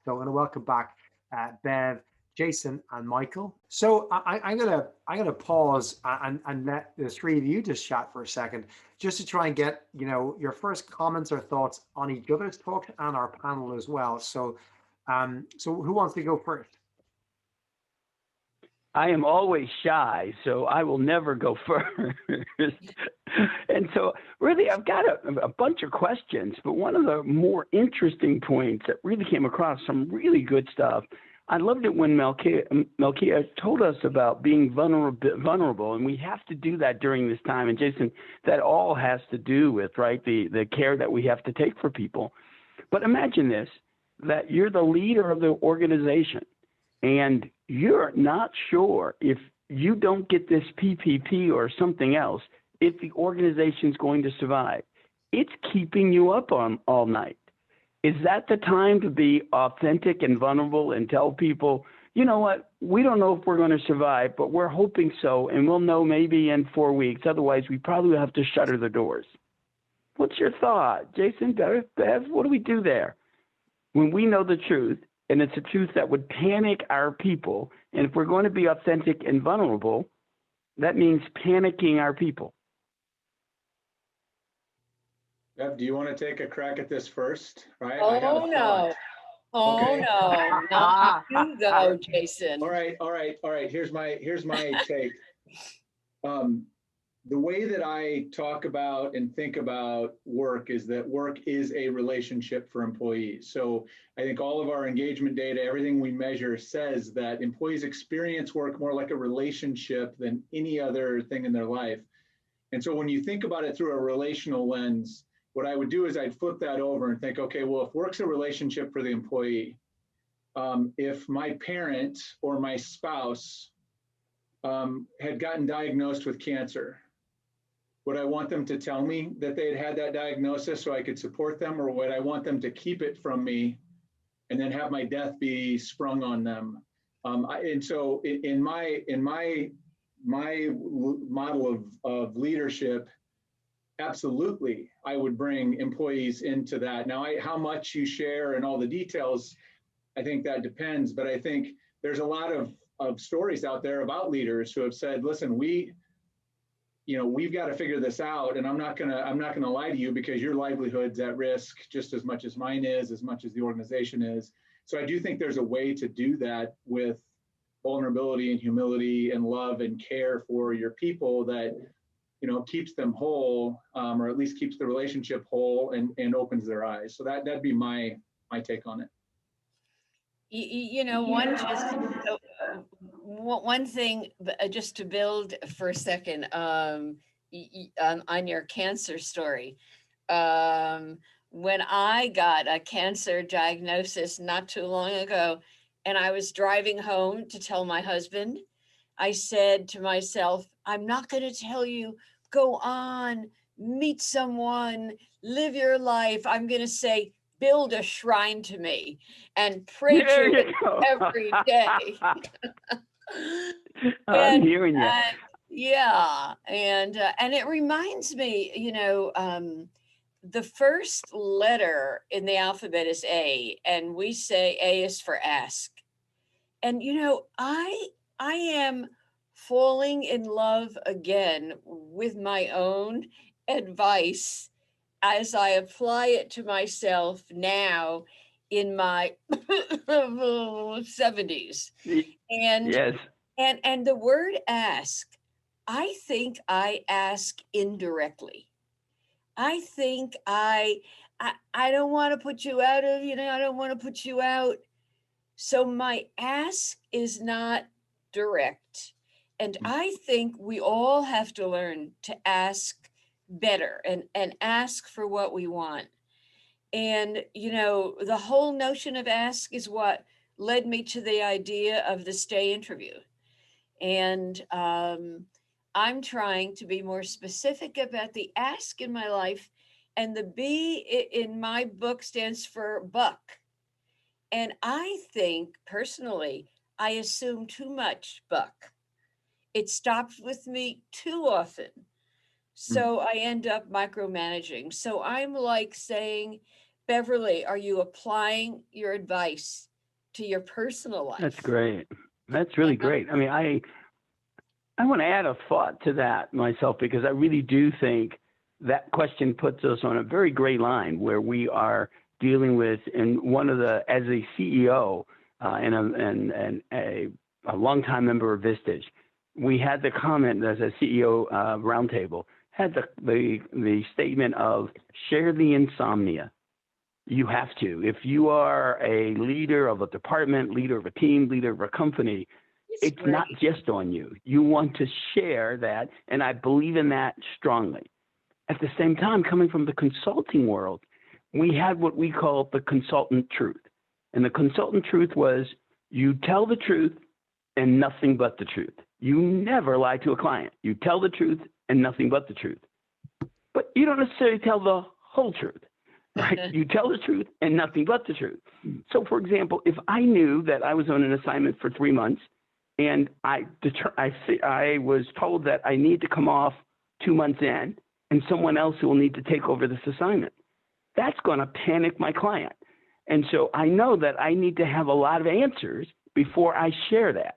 So I'm going to welcome back Bev, Jason, and Michael. So I'm gonna pause and let the three of you just chat for a second, just to try and get your first comments or thoughts on each other's talk and our panel as well. So who wants to go first? I am always shy, so I will never go first. And so, really, I've got a bunch of questions, but one of the more interesting points that really came across, some really good stuff. I loved it when Melkia told us about being vulnerable, and we have to do that during this time. And Jason, that all has to do with, right, the care that we have to take for people. But imagine this, that you're the leader of the organization, and you're not sure if you don't get this PPP or something else, if the organization's going to survive. It's keeping you up on all night. Is that the time to be authentic and vulnerable and tell people, you know what, we don't know if we're going to survive, but we're hoping so, and we'll know maybe in 4 weeks. Otherwise, we probably have to shutter the doors. What's your thought? Jason, Bev, what do we do there when we know the truth? And it's a truth that would panic our people. And if we're going to be authentic and vulnerable, that means panicking our people. Bev, do you want to take a crack at this first? Right? Oh, no. Oh, okay. No. Not you go, Jason. All right. Here's my take. The way that I talk about and think about work is that work is a relationship for employees. So I think all of our engagement data, everything we measure says that employees experience work more like a relationship than any other thing in their life. And so when you think about it through a relational lens, what I would do is I'd flip that over and think, okay, well, if work's a relationship for the employee, if my parent or my spouse had gotten diagnosed with cancer, would I want them to tell me that they'd had that diagnosis so I could support them, or would I want them to keep it from me and then have my death be sprung on them? And so in my model of leadership, absolutely, I would bring employees into that. Now, how much you share and all the details, I think that depends. But I think there's a lot of stories out there about leaders who have said, listen, we've got to figure this out, and I'm not gonna lie to you because your livelihood's at risk just as much as mine is, as much as the organization is. So I do think there's a way to do that with vulnerability and humility and love and care for your people that keeps them whole, or at least keeps the relationship whole and opens their eyes. So that'd be my take on it. One thing, just to build for a second, on your cancer story. When I got a cancer diagnosis not too long ago, and I was driving home to tell my husband, I said to myself, I'm not going to tell you, go on, meet someone, live your life. I'm going to say, build a shrine to me and pray to it every day. I'm hearing you. Yeah. And it reminds me, the first letter in the alphabet is A, and we say A is for ask. And, I am falling in love again with my own advice as I apply it to myself now in my 70s. And yes. And the word ask, I think I ask indirectly. I think I don't want to put you out of, I don't want to put you out. So my ask is not direct. And I think we all have to learn to ask better and ask for what we want. And, the whole notion of ask is what led me to the idea of the stay interview. And I'm trying to be more specific about the ask in my life. And the B in my book stands for buck. And I think personally, I assume too much buck. It stops with me too often. So I end up micromanaging. So I'm like saying, Beverly, are you applying your advice? to your personal life. That's great. That's really great. I mean, I want to add a thought to that myself, because I really do think that question puts us on a very gray line where we are dealing with, and one of the, as a CEO and a longtime member of Vistage, we had the comment as a CEO roundtable, had the statement of share the insomnia. You have to. If you are a leader of a department, leader of a team, leader of a company, it's not just on you. You want to share that, and I believe in that strongly. At the same time, coming from the consulting world, we had what we call the consultant truth. And the consultant truth was you tell the truth and nothing but the truth. You never lie to a client. You tell the truth and nothing but the truth. But you don't necessarily tell the whole truth, right? You tell the truth and nothing but the truth. So, for example, if I knew that I was on an assignment for 3 months and I was told that I need to come off 2 months in and someone else will need to take over this assignment, that's going to panic my client. And so I know that I need to have a lot of answers before I share that.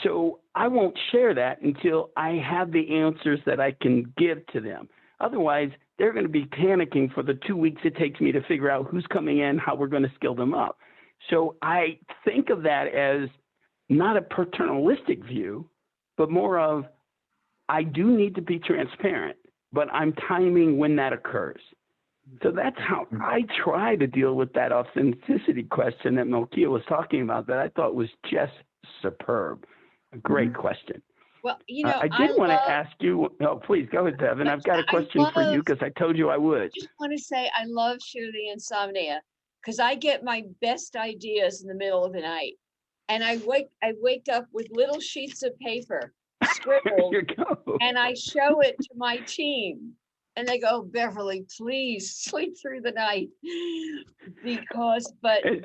So I won't share that until I have the answers that I can give to them. Otherwise, they're going to be panicking for the 2 weeks it takes me to figure out who's coming in, how we're going to skill them up. So I think of that as not a paternalistic view, but more of, I do need to be transparent, but I'm timing when that occurs. So that's how I try to deal with that authenticity question that Malkia was talking about, that I thought was just superb. A great question. Well, you know, I did want to ask you, oh, please go ahead, Bevan. I've got a question for you because I told you I would. I just want to say I love Share the Insomnia because I get my best ideas in the middle of the night. And I wake up with little sheets of paper scribbled and I show it to my team. And they go, Beverly, please sleep through the night. Because,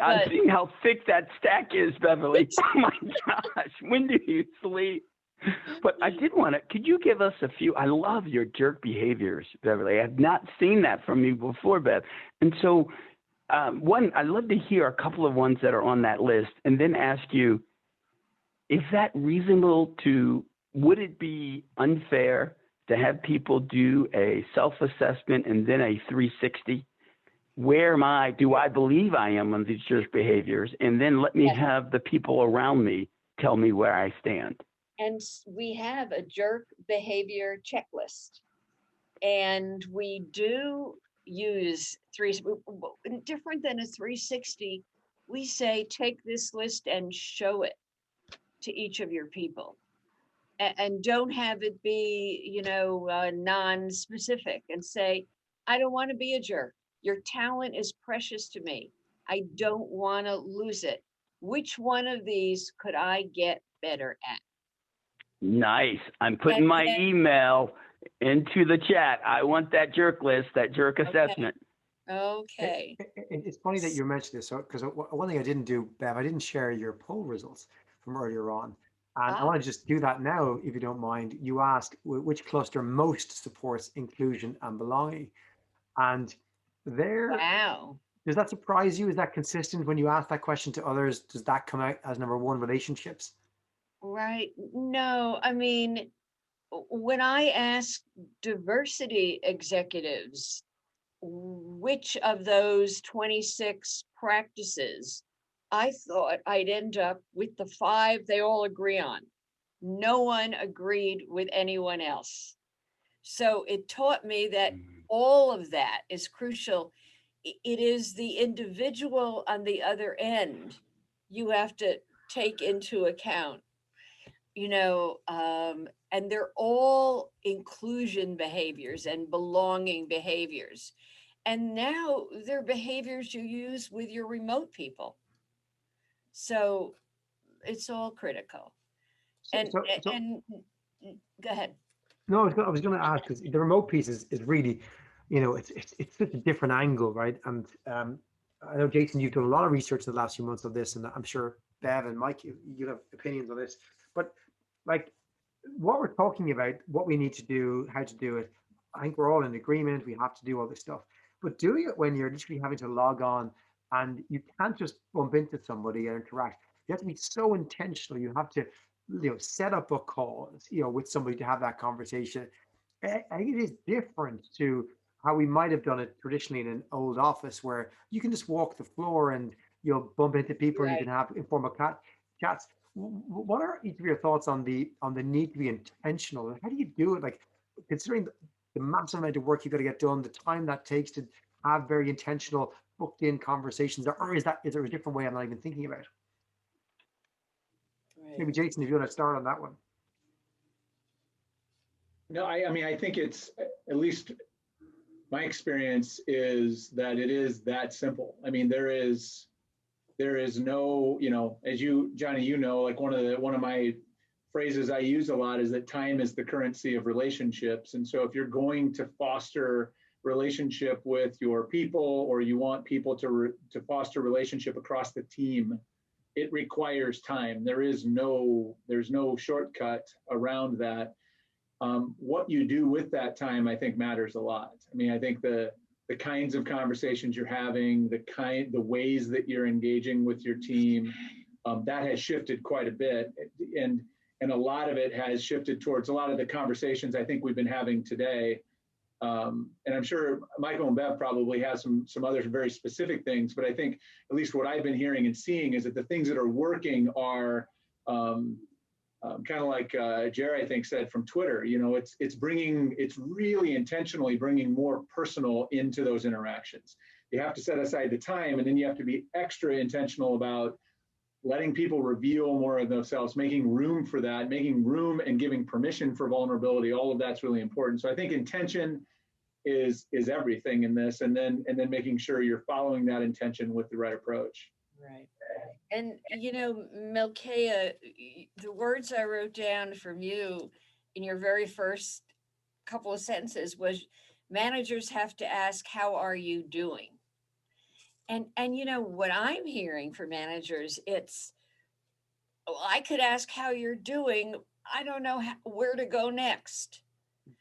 I'm seeing how thick that stack is, Beverly. Oh my gosh, when do you sleep? But I did want to, could you give us a few? I love your jerk behaviors, Beverly. I've not seen that from you before, Bev. And so, one, I'd love to hear a couple of ones that are on that list and then ask you, is that reasonable would it be unfair to have people do a self-assessment and then a 360? Where do I believe I am on these jerk behaviors? And then let me have the people around me tell me where I stand. And we have a jerk behavior checklist. And we do use different than a 360. We say, take this list and show it to each of your people. And don't have it be, non-specific, and say, I don't want to be a jerk. Your talent is precious to me. I don't want to lose it. Which one of these could I get better at? Nice. I'm putting my email into the chat. I want that jerk list, that jerk assessment. Okay. It's funny that you mentioned this, because one thing I didn't do, Bev, I didn't share your poll results from earlier on. And I want to just do that now, if you don't mind. You asked which cluster most supports inclusion and belonging. And does that surprise you? Is that consistent when you ask that question to others? Does that come out as number one, relationships? Right. No, I mean, when I ask diversity executives, which of those 26 practices, I thought I'd end up with the 5 they all agree on. No one agreed with anyone else. So it taught me that all of that is crucial. It is the individual on the other end you have to take into account, and they're all inclusion behaviors and belonging behaviors. And now they're behaviors you use with your remote people. So it's all critical. And go ahead. No, I was going to ask, because the remote piece is really, it's such a different angle, right? And I know, Jason, you've done a lot of research in the last few months of this, and I'm sure Bev and Mike, you have opinions on this. But like what we're talking about, what we need to do, how to do it, I think we're all in agreement. We have to do all this stuff. But doing it when you're literally having to log on and you can't just bump into somebody and interact. You have to be so intentional. You have to, set up a call, with somebody to have that conversation. I think it is different to how we might have done it traditionally in an old office where you can just walk the floor and you'll bump into people and you Right. can have informal chats. What are each of your thoughts on the need to be intentional, and how do you do it? Like, considering the massive amount of work you got to get done, the time that takes to have very intentional, booked in conversations, or is there a different way I'm not even thinking about? Right. Maybe Jason, if you want to start on that one. No, I mean, I think it's, at least my experience is that it is that simple. I mean, there is no, as you, Johnny, like one of my phrases I use a lot is that time is the currency of relationships. And so if you're going to foster relationship with your people, or you want people to foster relationship across the team, it requires time. There's no shortcut around that. What you do with that time, I think, matters a lot. I mean, I think the kinds of conversations you're having, the ways that you're engaging with your team, that has shifted quite a bit, and a lot of it has shifted towards a lot of the conversations I think we've been having today. And I'm sure Michael and Bev probably have some other very specific things, but I think at least what I've been hearing and seeing is that the things that are working are kind of like Jerry, I think, said from Twitter. It's really intentionally bringing more personal into those interactions. You have to set aside the time, and then you have to be extra intentional about letting people reveal more of themselves, making room for that, making room and giving permission for vulnerability. All of that's really important. So I think intention is everything in this, and then making sure you're following that intention with the right approach. Right. And Milkea, the words I wrote down from you in your very first couple of sentences was, managers have to ask, how are you doing? And what I'm hearing from managers, it's, oh, I could ask how you're doing. I don't know where to go next.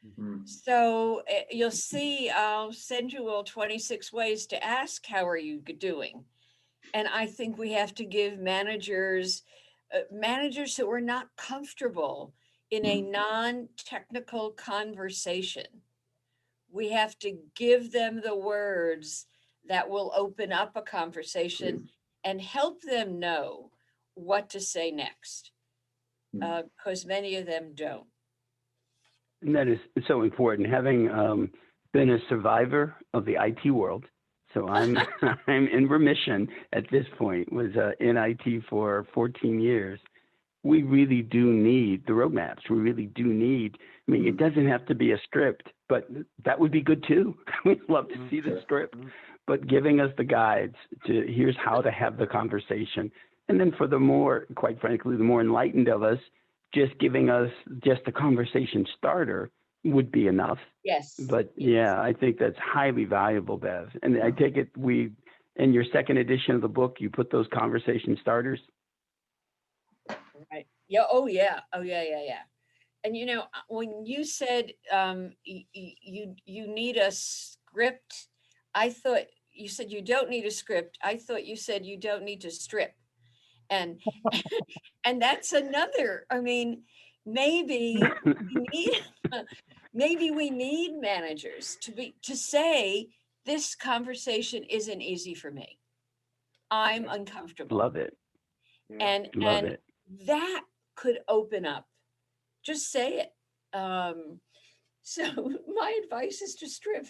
Mhm. So you'll see, I'll send you all 26 ways to ask, how are you doing? And I think we have to give managers who are not comfortable in a non-technical conversation, we have to give them the words that will open up a conversation and help them know what to say next, because many of them don't. And that is so important. Having been a survivor of the IT world, so I'm I'm in remission at this point. Was in IT for 14 years. We really do need the roadmaps. We really do need. I mean, it doesn't have to be a script, but that would be good too. We'd love to see the script, but giving us the guides to here's how to have the conversation, and then for the more, quite frankly, the more enlightened of us, just giving us just a conversation starter would be enough. Yes. But yeah, I think that's highly valuable, Bev. And I take it in your second edition of the book, you put those conversation starters. Right. Yeah. Oh yeah. Oh yeah. Yeah. Yeah. And when you said you need a script, I thought you said you don't need a script. I thought you said you don't need to strip, and and that's another. I mean, maybe we need maybe we need managers to say, this conversation isn't easy for me. I'm uncomfortable. Love it. And Love it. that could open up. Just say it. So my advice is to strip.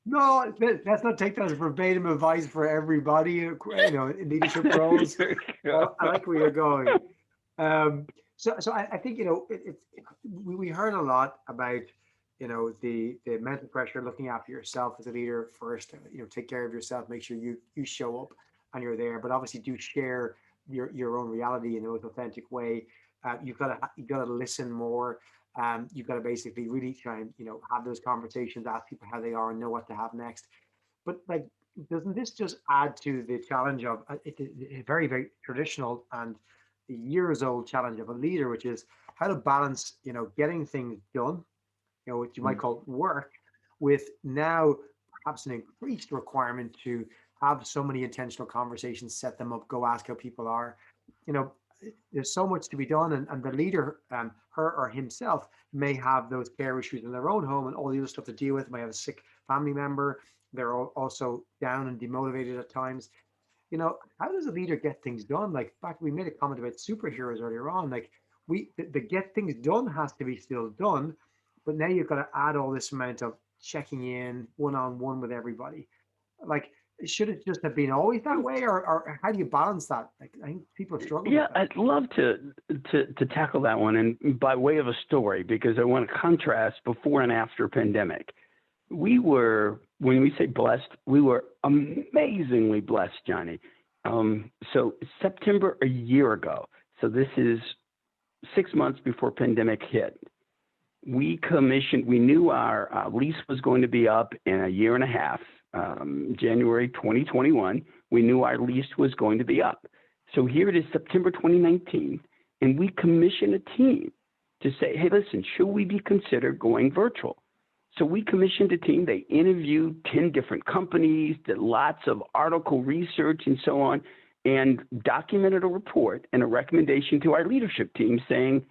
No, let's not take that as verbatim advice for everybody, in leadership roles. I like where you're going. So I think, we heard a lot about, the mental pressure, looking after yourself as a leader first, take care of yourself, make sure you show up and you're there, but obviously do share your own reality in the most authentic way. You've got to listen more. You've got to basically really try and, have those conversations, ask people how they are and know what to have next. But like, doesn't this just add to the challenge of a very, very traditional and the years old challenge of a leader, which is how to balance, getting things done, what you might call work, with now perhaps an increased requirement to have so many intentional conversations, set them up, go ask how people are. You know, there's so much to be done, and the leader, her or himself, may have those care issues in their own home and all the other stuff to deal with. May have a sick family member. They're also down and demotivated at times. You know, how does a leader get things done? Like, back we made a comment about superheroes earlier on. Like, the get things done has to be still done, but now you've got to add all this amount of checking in one on one with everybody. Like, should it just have been always that way, or how do you balance that? Like, I think people struggle Yeah, with that. I'd love to tackle that one, and by way of a story, because I want to contrast before and after pandemic. We were, when we say blessed, we were amazingly blessed, Johnny. So September a year ago, so this is 6 months before pandemic hit, we knew our lease was going to be up in a year and a half, January 2021. We knew our lease was going to be up. So here it is, September 2019, and we commissioned a team to say, hey, listen, should we be considered going virtual? So we commissioned a team. They interviewed 10 different companies, did lots of article research and so on, and documented a report and a recommendation to our leadership team saying,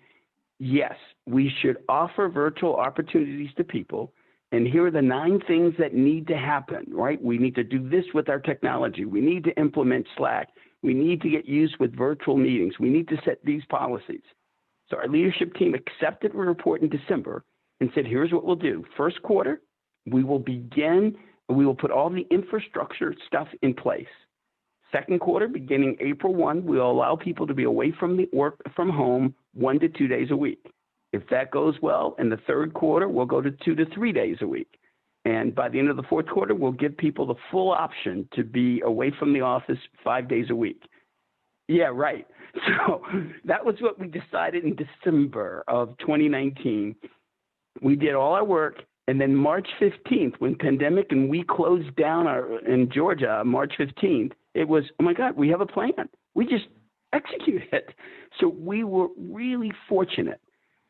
yes, we should offer virtual opportunities to people. And here are the 9 things that need to happen, right? We need to do this with our technology. We need to implement Slack. We need to get used with virtual meetings. We need to set these policies. So our leadership team accepted the report in December and said, here's what we'll do. First quarter, we will put all the infrastructure stuff in place. Second quarter, beginning April 1, we'll allow people to be away from the work from home 1 to 2 days a week. If that goes well, in the third quarter, we'll go to 2 to 3 days a week. And by the end of the fourth quarter, we'll give people the full option to be away from the office 5 days a week. Yeah, right. So that was what we decided in December of 2019. We did all our work. And then March 15th, when pandemic and we closed down in Georgia, March 15th, it was, oh my God, we have a plan. We just executed it. So we were really fortunate.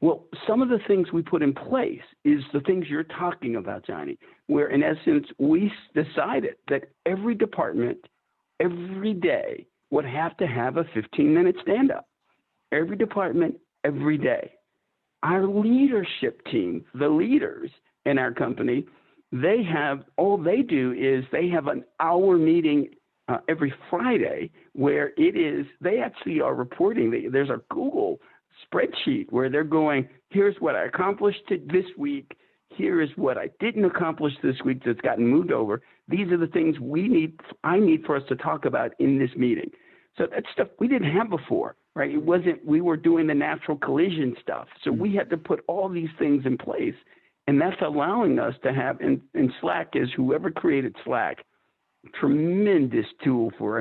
Well, some of the things we put in place is the things you're talking about, Johnny, where in essence, we decided that every department, every day would have to have a 15-minute stand-up. Every department, every day. Our leadership team, the leaders in our company, all they do is they have an hour meeting every Friday where they actually are reporting. There's a Google spreadsheet where they're going, here's what I accomplished this week. Here is what I didn't accomplish this week that's gotten moved over. These are the things I need for us to talk about in this meeting. So that's stuff we didn't have before, right? It wasn't, we were doing the natural collision stuff. So we had to put all these things in place. And that's allowing us to have, and Slack is, whoever created Slack, tremendous tool for,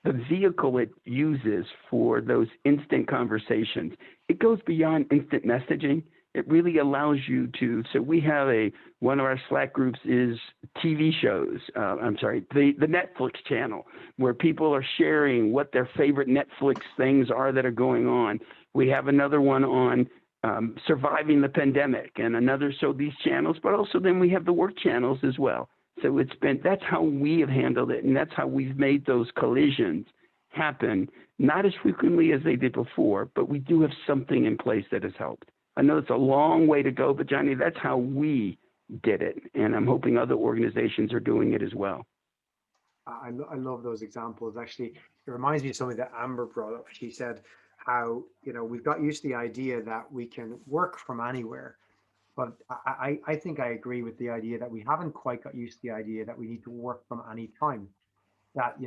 the vehicle it uses for those instant conversations. It goes beyond instant messaging. It really allows you to, so we have one of our Slack groups is TV shows, the Netflix channel, where people are sharing what their favorite Netflix things are that are going on. We have another one on surviving the pandemic and another, so these channels, but also then we have the work channels as well. So that's how we have handled it, and that's how we've made those collisions happen, not as frequently as they did before, but we do have something in place that has helped. I know it's a long way to go, but Johnny, that's how we did it, and I'm hoping other organizations are doing it as well. I love those examples. Actually, it reminds me of something that Amber brought up. She said how, we've got used to the idea that we can work from anywhere. But I think I agree with the idea that we haven't quite got used to the idea that we need to work from any time. That,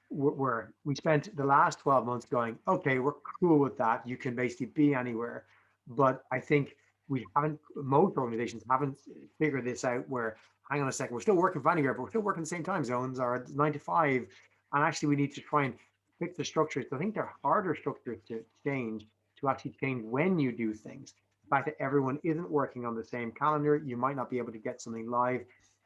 we spent the last 12 months going, okay, we're cool with that. You can basically be anywhere. But I think most organizations haven't figured this out where, hang on a second, we're still working from anywhere, but we're still working the same time zones or 9 to 5. And actually we need to try and fix the structures. I think they're harder structures to change, to actually change when you do things. The fact that everyone isn't working on the same calendar, you might not be able to get something live.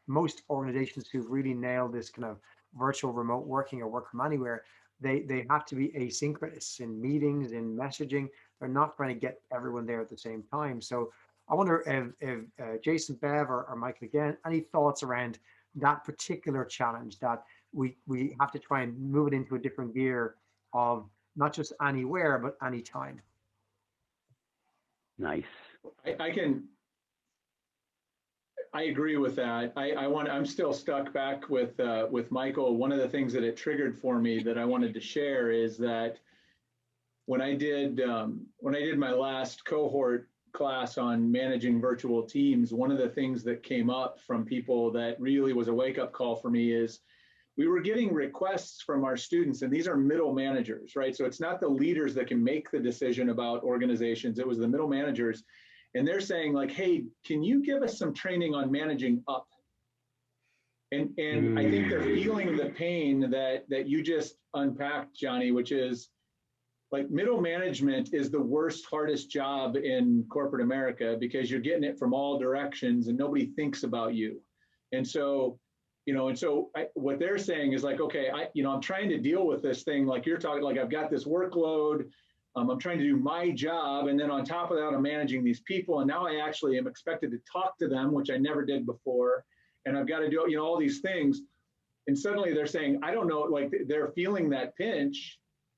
Most organizations who've really nailed this kind of virtual remote working or work from anywhere, they have to be asynchronous in meetings, in messaging. They're not trying to get everyone there at the same time. So I wonder if Jason, Bev, or Michael, again, any thoughts around that particular challenge that we have to try and move it into a different gear of not just anywhere, but anytime. Nice. I agree with that. I'm still stuck back with Michael. One of the things that it triggered for me that I wanted to share is that when I did my last cohort class on managing virtual teams, one of the things that came up from people that really was a wake-up call for me is we were getting requests from our students, and these are middle managers, right? So it's not the leaders that can make the decision about organizations, it was the middle managers. And they're saying like, hey, can you give us some training on managing up? And I think they're feeling the pain that you just unpacked, Johnny, which is like middle management is the worst, hardest job in corporate America because you're getting it from all directions and nobody thinks about you. And so, what they're saying is like, okay, I'm trying to deal with this thing. Like you're talking, like I've got this workload. I'm trying to do my job. And then on top of that, I'm managing these people. And now I actually am expected to talk to them, which I never did before. And I've got to do, all these things. And suddenly they're saying, I don't know, like they're feeling that pinch.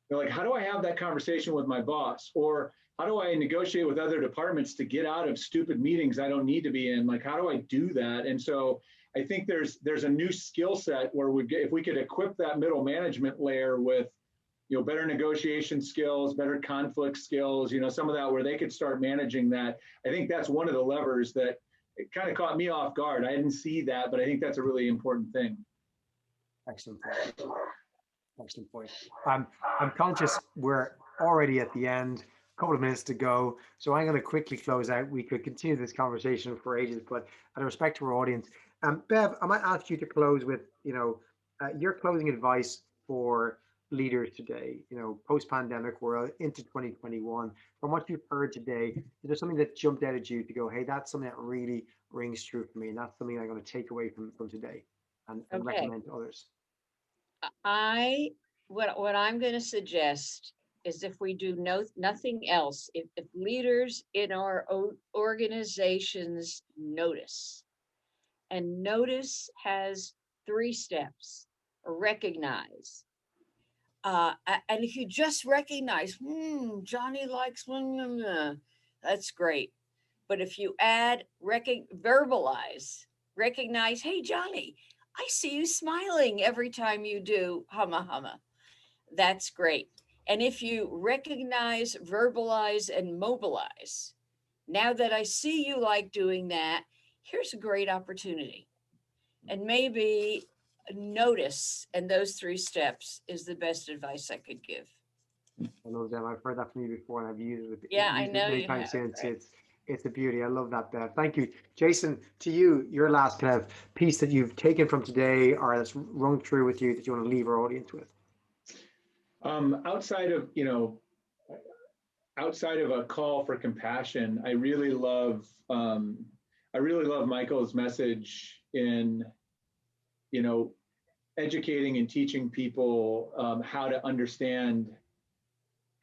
They're like, how do I have that conversation with my boss? Or how do I negotiate with other departments to get out of stupid meetings I don't need to be in? Like, how do I do that? And so I think there's a new skill set where if we could equip that middle management layer with, better negotiation skills, better conflict skills, some of that where they could start managing that. I think that's one of the levers that it kind of caught me off guard. I didn't see that, but I think that's a really important thing. Excellent point. Excellent point. I'm conscious we're already at the end, a couple of minutes to go. So I'm going to quickly close out. We could continue this conversation for ages, but out of respect to our audience, Bev, I might ask you to close with, your closing advice for leaders today, post-pandemic, we're into 2021. From what you've heard today, is there something that jumped out at you to go, hey, that's something that really rings true for me, and that's something I'm going to take away from today and recommend to others? What I'm going to suggest is if we do nothing else, if leaders in our organizations notice, and notice has 3 steps: recognize. And if you just recognize, Johnny likes, that's great. But if you add verbalize, recognize, hey, Johnny, I see you smiling every time you do humma humma. That's great. And if you recognize, verbalize, and mobilize, now that I see you like doing that, here's a great opportunity. And maybe notice, and those 3 steps is the best advice I could give. I love that. I've heard that from you before, and I've used it. Yeah, I know many you times have. since. Right? It's a beauty. I love that, Bev. Thank you, Jason. To you, your last kind of piece that you've taken from today, or that's rung true with you that you want to leave our audience with. Outside of a call for compassion, I really love Michael's message in, educating and teaching people how to understand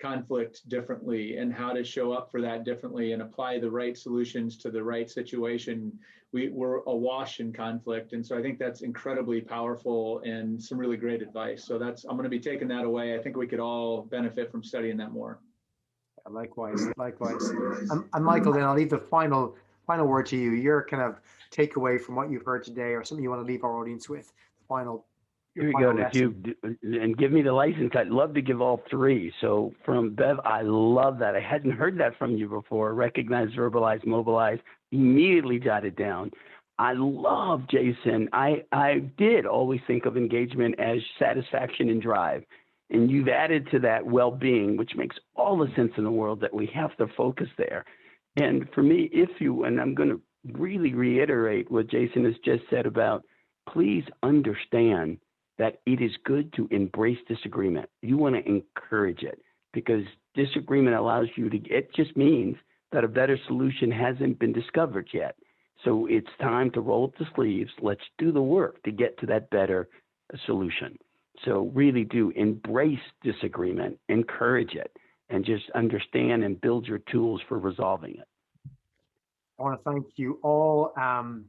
conflict differently and how to show up for that differently and apply the right solutions to the right situation. We're awash in conflict. And so I think that's incredibly powerful and some really great advice. So I'm going to be taking that away. I think we could all benefit from studying that more. Likewise. And Michael, then I'll leave the final word to you. Your kind of takeaway from what you've heard today, or something you want to leave our audience with. Here we go. And give me the license. I'd love to give all 3. So from Bev, I love that. I hadn't heard that from you before. Recognize, verbalize, mobilize. Immediately jot it down. I love Jason. I did always think of engagement as satisfaction and drive. And you've added to that well-being, which makes all the sense in the world that we have to focus there. And for me, and I'm going to really reiterate what Jason has just said about, please understand that it is good to embrace disagreement. You want to encourage it because disagreement allows you it just means that a better solution hasn't been discovered yet. So it's time to roll up the sleeves. Let's do the work to get to that better solution. So really do embrace disagreement, encourage it, and just understand and build your tools for resolving it. I want to thank you all,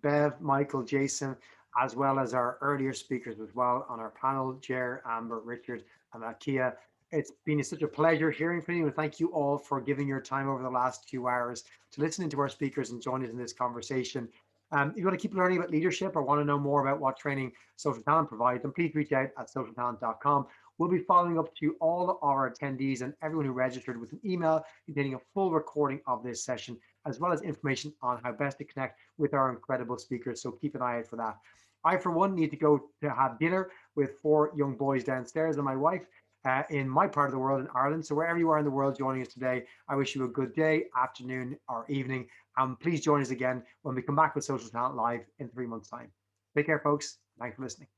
Bev, Michael, Jason, as well as our earlier speakers as well on our panel, Jer, Amber, Richard, and Akia. It's been such a pleasure hearing from you, and thank you all for giving your time over the last few hours to listening to our speakers and join us in this conversation. If you want to keep learning about leadership or want to know more about what training Social Talent provides, then please reach out at socialtalent.com. We'll be following up to all our attendees and everyone who registered with an email containing a full recording of this session, as well as information on how best to connect with our incredible speakers. So keep an eye out for that. I, for one, need to go to have dinner with 4 young boys downstairs and my wife in my part of the world in Ireland. So wherever you are in the world joining us today, I wish you a good day, afternoon, or evening. Please join us again when we come back with Social Talent Live in 3 months' time. Take care, folks. Thanks for listening.